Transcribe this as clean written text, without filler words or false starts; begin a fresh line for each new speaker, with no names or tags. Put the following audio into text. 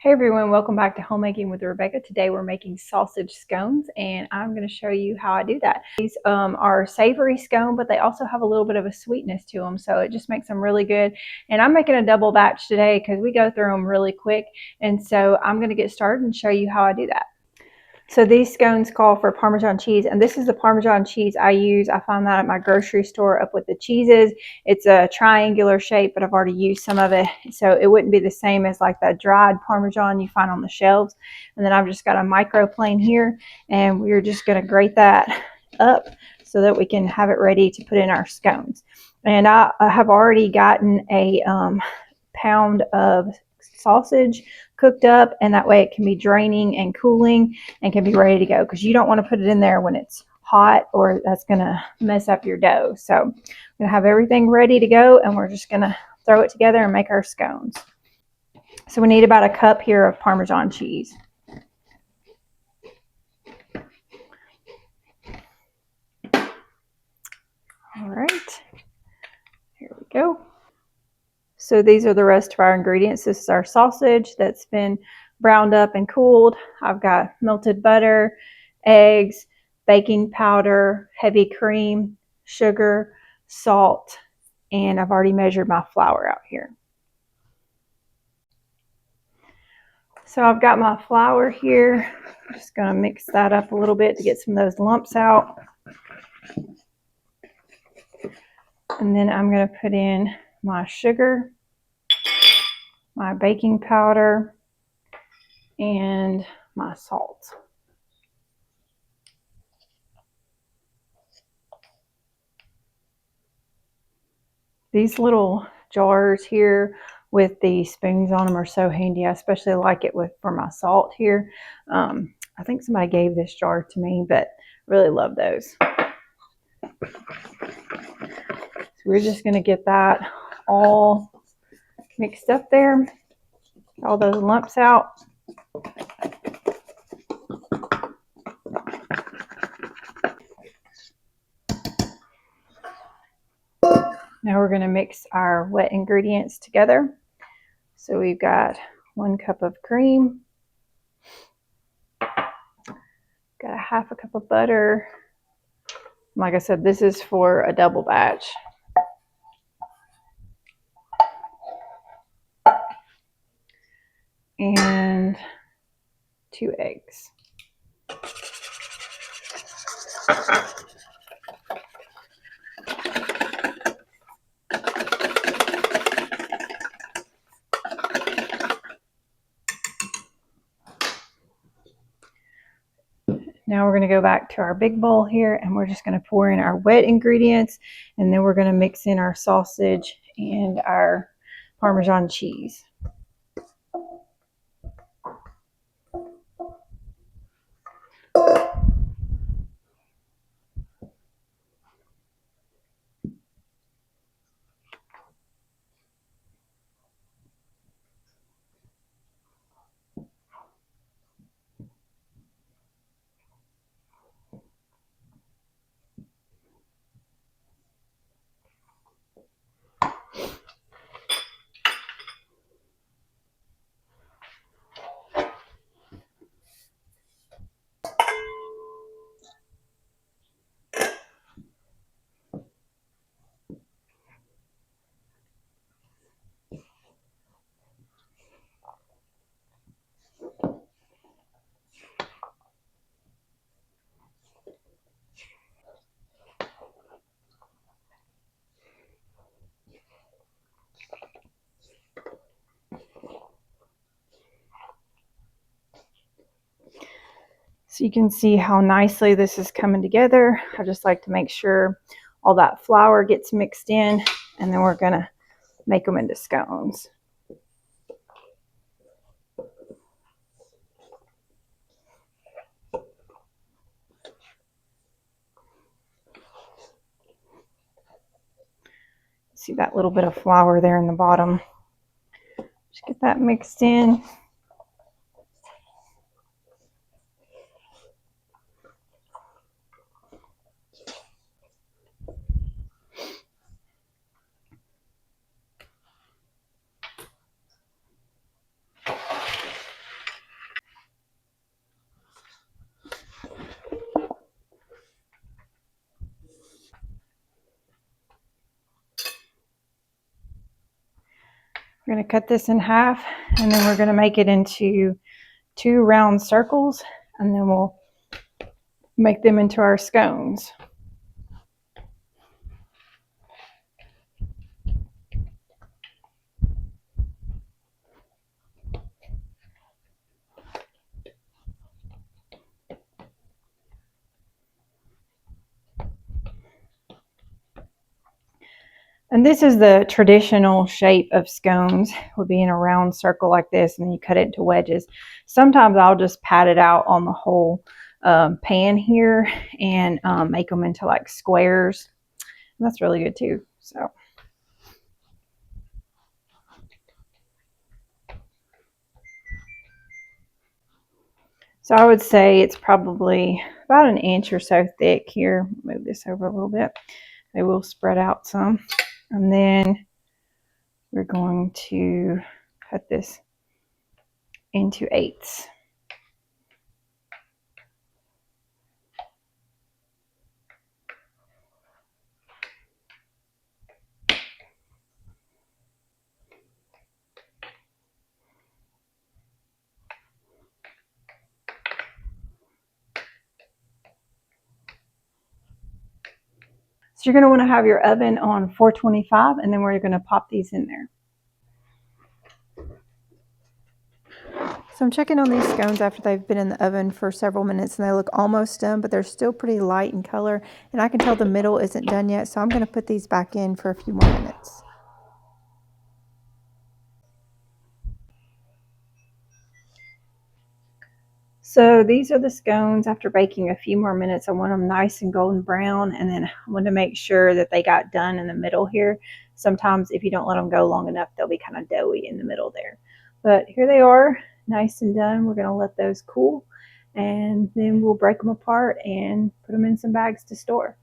Hey everyone, welcome back to Homemaking with Rebecca. Today we're making sausage scones and I'm going to show you how I do that. These are savory scone, but they also have a little bit of a sweetness to them, so it just makes them really good. And I'm making a double batch today because we go through them really quick, and so I'm going to get started and show you how I do that. So these scones call for Parmesan cheese, and this is the Parmesan cheese I use. I found that at my grocery store up with the cheeses. It's a triangular shape, but I've already used some of it, so it wouldn't be the same as like that dried Parmesan you find on the shelves. And then I've just got a microplane here, and we're just going to grate that up so that we can have it ready to put in our scones. And I have already gotten a pound of sausage cooked up, and that way it can be draining and cooling and can be ready to go, because you don't want to put it in there when it's hot or that's going to mess up your dough. So I'm going to have everything ready to go, and we're just going to throw it together and make our scones. So we need about a cup here of Parmesan cheese. All right, here we go. So these are the rest of our ingredients. This is our sausage that's been browned up and cooled. I've got melted butter, eggs, baking powder, heavy cream, sugar, salt, and I've already measured my flour out here. So I've got my flour here. I'm just going to mix that up a little bit to get some of those lumps out. And then I'm going to put in my sugar, my baking powder, and my salt. These little jars here with the spoons on them are so handy. I especially like it for my salt here. I think somebody gave this jar to me, but really love those. So we're just going to get that all mixed up there, all those lumps out. Now we're going to mix our wet ingredients together. So we've got 1 cup of cream, got a half a cup of butter. Like I said, this is for a double batch. And 2 eggs. Now we're going to go back to our big bowl here, and we're just going to pour in our wet ingredients, and then we're going to mix in our sausage and our Parmesan cheese. So you can see how nicely this is coming together. I just like to make sure all that flour gets mixed in, and then we're going to make them into scones. See that little bit of flour there in the bottom. Just get that mixed in. We're going to cut this in half, and then we're going to make it into 2 round circles, and then we'll make them into our scones. And this is the traditional shape of scones, would be in a round circle like this, and then you cut it into wedges. Sometimes I'll just pat it out on the whole pan here and make them into like squares. And that's really good too. So I would say it's probably about 1 inch or so thick here. Move this over a little bit. They will spread out some. And then we're going to cut this into 8ths. So you're going to want to have your oven on 425, and then we're going to pop these in there. So I'm checking on these scones after they've been in the oven for several minutes, and they look almost done, but they're still pretty light in color, and I can tell the middle isn't done yet, so I'm going to put these back in for a few more minutes. So these are the scones after baking a few more minutes. I want them nice and golden brown, and then I want to make sure that they got done in the middle here. Sometimes if you don't let them go long enough, they'll be kind of doughy in the middle there. But here they are, nice and done. We're going to let those cool, and then we'll break them apart and put them in some bags to store.